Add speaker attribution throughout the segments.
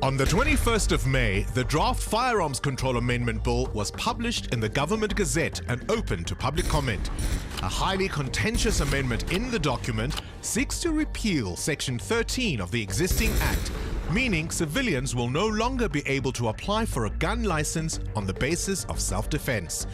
Speaker 1: On the 21st of May, the draft Firearms Control Amendment Bill was published in the Government Gazette and open to public comment. A highly contentious amendment in the document seeks to repeal Section 13 of the existing Act, meaning civilians will no longer be able to apply for a gun license on the basis of self-defense.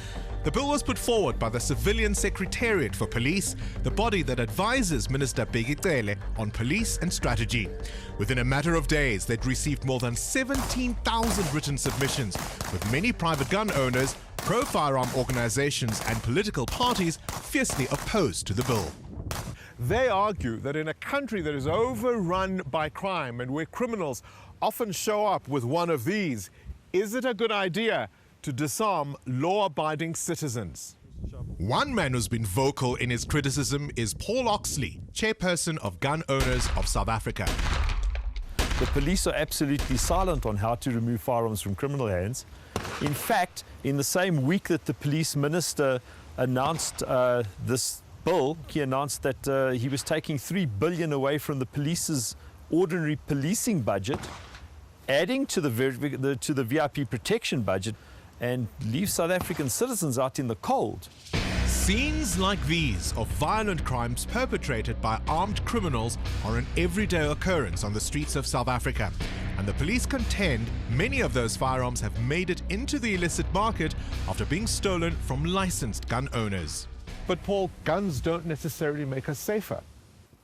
Speaker 1: The bill was put forward by the Civilian Secretariat for Police, the body that advises Minister 𝗶𝗶𝗴𝗶𝗴𝗶 on police and strategy. Within a matter of days, they'd received more than 17,000 written submissions, with many private gun owners, pro-firearm organizations and political parties fiercely opposed to the bill. They argue that in a country that is overrun by crime and where criminals often show up with one of these, is it a good idea to disarm law-abiding citizens? One man who's been vocal in his criticism is 𝗃𝗂𝗍𝗆, chairperson of Gun Owners of South Africa.
Speaker 2: The police are absolutely silent on how to remove firearms from criminal hands. In fact, in the same week that the police minister announced this bill, he announced that he was taking 3 billion away from the police's ordinary policing budget, adding to the VIP protection budget, and leave South African citizens out in the cold.
Speaker 1: Scenes like these of violent crimes perpetrated by armed criminals are an everyday occurrence on the streets of South Africa. And the police contend many of those firearms have made it into the illicit market after being stolen from licensed gun owners. But Paul, guns don't necessarily make us safer.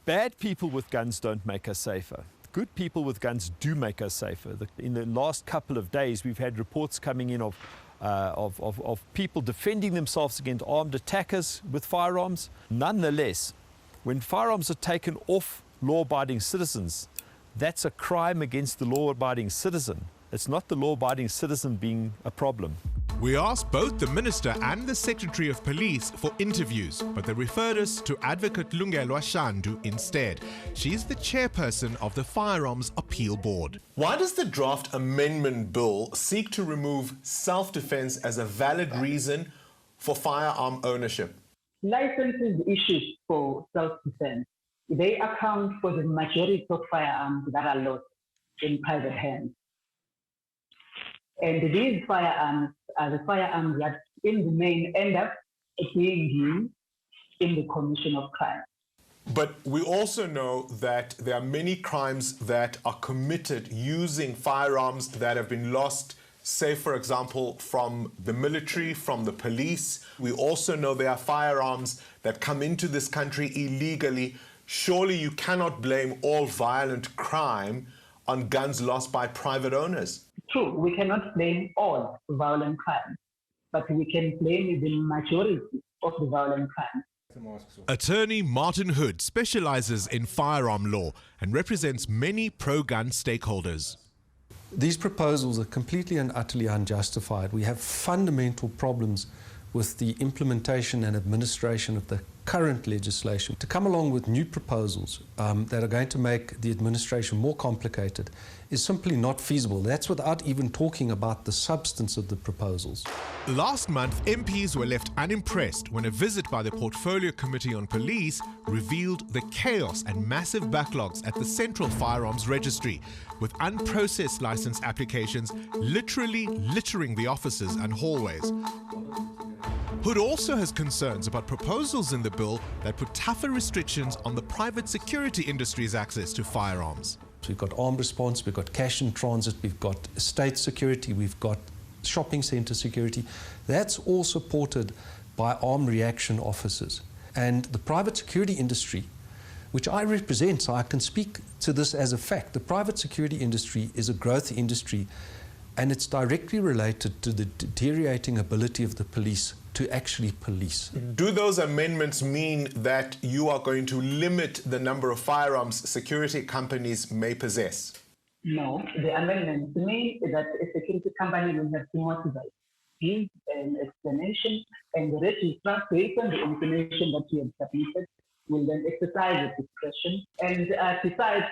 Speaker 2: Bad people with guns don't make us safer. Good people with guns do make us safer. In the last couple of days, we've had reports coming in of people defending themselves against armed attackers with firearms. Nonetheless, when firearms are taken off law-abiding citizens, that's a crime against the law-abiding citizen. It's not the law-abiding citizen being a problem.
Speaker 1: We asked both the Minister and the Secretary of Police for interviews, but they referred us to Advocate 𝗀𝗀𝗆𝗀 instead. She's the chairperson of the Firearms Appeal Board. Why does the draft amendment bill seek to remove self-defense as a valid reason for firearm ownership?
Speaker 3: Licenses issued for self-defense, they account for the majority of firearms that are lost in private hands. And these firearms are the firearms that in the main end up being used in the commission of crime.
Speaker 1: But we also know that there are many crimes that are committed using firearms that have been lost, say, for example, from the military, from the police. We also know there are firearms that come into this country illegally. Surely you cannot blame all violent crime on guns lost by private owners.
Speaker 3: True, we cannot blame all violent crimes, but we can blame the majority of the violent crimes.
Speaker 1: Attorney Martin Hood specializes in firearm law and represents many pro-gun stakeholders.
Speaker 4: These proposals are completely and utterly unjustified. We have fundamental problems with the implementation and administration of the current legislation. To come along with new proposals that are going to make the administration more complicated is simply not feasible. That's without even talking about the substance of the proposals.
Speaker 1: Last month, MPs were left unimpressed when a visit by the Portfolio Committee on Police revealed the chaos and massive backlogs at the Central Firearms Registry, with unprocessed license applications literally littering the offices and hallways. Hood also has concerns about proposals in the bill that put tougher restrictions on the private security industry's access to firearms.
Speaker 4: We've got armed response, we've got cash in transit, we've got estate security, we've got shopping centre security. That's all supported by armed reaction officers. And the private security industry, which I represent, so I can speak to this as a fact, the private security industry is a growth industry, and it's directly related to the deteriorating ability of the police to actually police.
Speaker 1: Do those amendments mean that you are going to limit the number of firearms security companies may possess?
Speaker 3: No, the amendments mean that a security company will have to motivate, give an explanation, and the registrar, based on the information that you have submitted, will then exercise the discretion and decide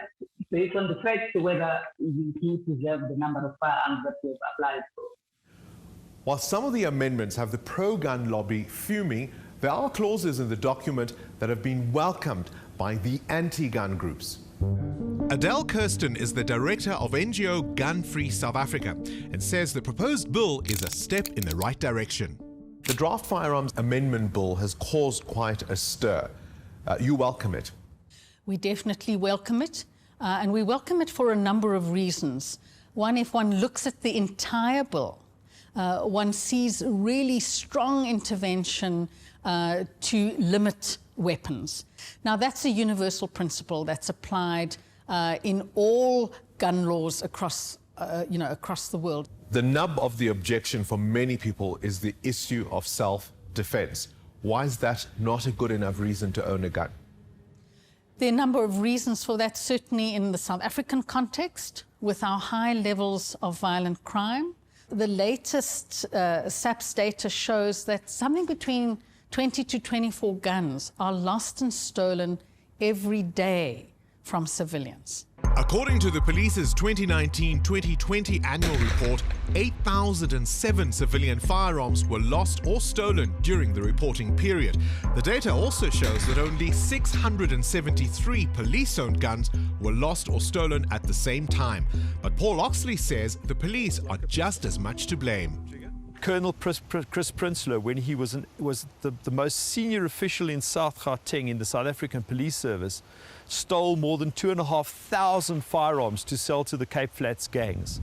Speaker 3: based on the facts whether you do preserve the number of firearms that you have applied for.
Speaker 1: While some of the amendments have the pro-gun lobby fuming, there are clauses in the document that have been welcomed by the anti-gun groups. 𝗲𝗃𝗀𝗃 is the director of NGO Gun Free South Africa and says the proposed bill is a step in the right direction. The draft Firearms Amendment Bill has caused quite a stir. You welcome it?
Speaker 5: We definitely welcome it, and we welcome it for a number of reasons. One, if one looks at the entire bill, one sees really strong intervention to limit weapons. Now, that's a universal principle that's applied in all gun laws across, across the world.
Speaker 1: The nub of the objection for many people is the issue of self-defense. Why is that not a good enough reason to own a gun?
Speaker 5: There are a number of reasons for that, certainly in the South African context, with our high levels of violent crime. The latest SAPS data shows that something between 20 to 24 guns are lost and stolen every day from civilians.
Speaker 1: According to the police's 2019-2020 annual report, 8,007 civilian firearms were lost or stolen during the reporting period. The data also shows that only 673 police-owned guns were lost or stolen at the same time. But 𝗶𝗃𝗀𝗆 says the police are just as much to blame.
Speaker 2: Colonel 𝗃𝗀𝗃𝗀𝗃, when he was the most senior official in South Gauteng in the South African Police Service, stole more than 2,500 firearms to sell to the Cape Flats gangs.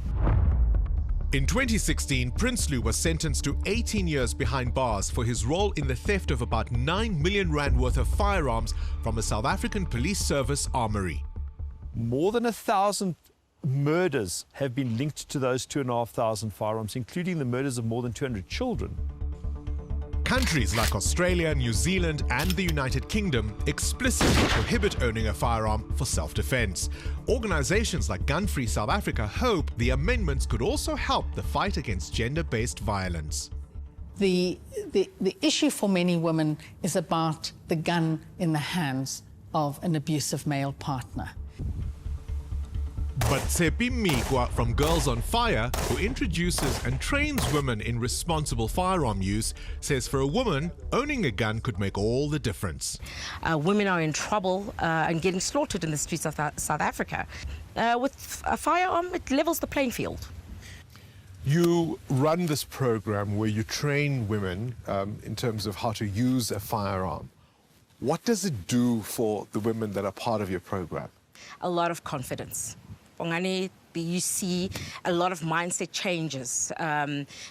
Speaker 1: In 2016, Prinsloo was sentenced to 18 years behind bars for his role in the theft of about 9 million rand worth of firearms from a South African police service armory.
Speaker 2: More than 1,000 murders have been linked to those 2,500 firearms, including the murders of more than 200 children.
Speaker 1: Countries like Australia, New Zealand and the United Kingdom explicitly prohibit owning a firearm for self-defense. Organizations like Gun Free South Africa hope the amendments could also help the fight against gender-based violence.
Speaker 5: The issue for many women is about the gun in the hands of an abusive male partner.
Speaker 1: But 𝗃𝗵𝗶𝘀 from Girls on Fire, who introduces and trains women in responsible firearm use, says for a woman, owning a gun could make all the difference.
Speaker 6: Women are in trouble and getting slaughtered in the streets of South Africa. With a firearm, it levels the playing field.
Speaker 1: You run this program where you train women in terms of how to use a firearm. What does it do for the women that are part of your program?
Speaker 6: A lot of confidence. You see a lot of mindset changes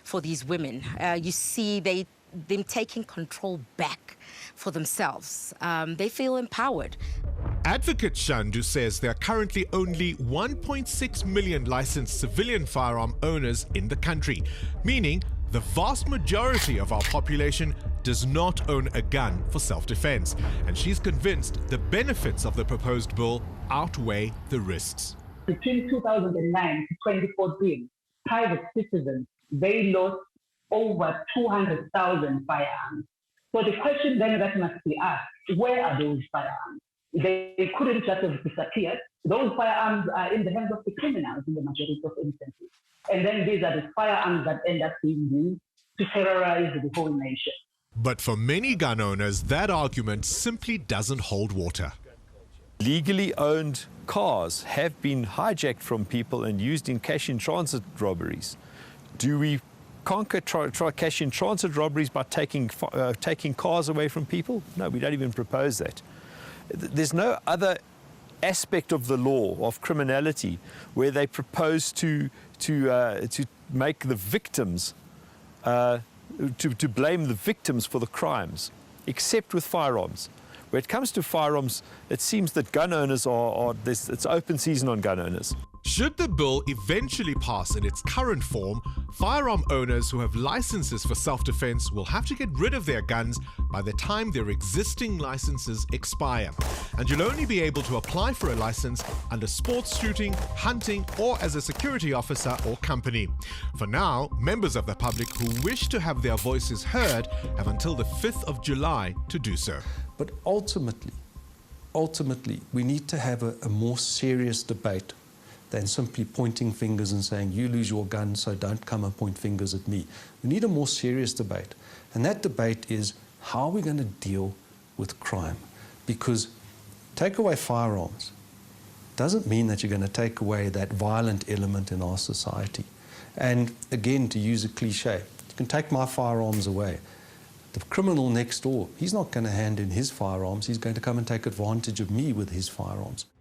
Speaker 6: for these women. You see them taking control back for themselves. They feel empowered.
Speaker 1: Advocate Shandu says there are currently only 1.6 million licensed civilian firearm owners in the country, meaning the vast majority of our population does not own a gun for self-defense. And she's convinced the benefits of the proposed bill outweigh the risks.
Speaker 3: Between 2009 to 2014, private citizens, they lost over 200,000 firearms. So the question then that must be asked, where are those firearms? They couldn't just have disappeared. Those firearms are in the hands of the criminals in the majority of instances. And then these are the firearms that end up being used to terrorize the whole nation.
Speaker 1: But for many gun owners, that argument simply doesn't hold water.
Speaker 2: Legally owned cars have been hijacked from people and used in cash-in-transit robberies. Do we conquer cash-in-transit robberies by taking cars away from people? No, we don't even propose that. There's no other aspect of the law of criminality where they propose to make the victims, to blame the victims for the crimes, except with firearms. When it comes to firearms, it seems that gun owners it's open season on gun owners.
Speaker 1: Should the bill eventually pass in its current form, firearm owners who have licenses for self-defense will have to get rid of their guns by the time their existing licenses expire. And you'll only be able to apply for a license under sports shooting, hunting, or as a security officer or company. For now, members of the public who wish to have their voices heard have until the 5th of July to do so.
Speaker 4: But ultimately, we need to have a more serious debate than simply pointing fingers and saying, you lose your gun, so don't come and point fingers at me. We need a more serious debate. And that debate is, how are we going to deal with crime? Because take away firearms, doesn't mean that you're going to take away that violent element in our society. And again, to use a cliche, you can take my firearms away. The criminal next door, he's not going to hand in his firearms, he's going to come and take advantage of me with his firearms.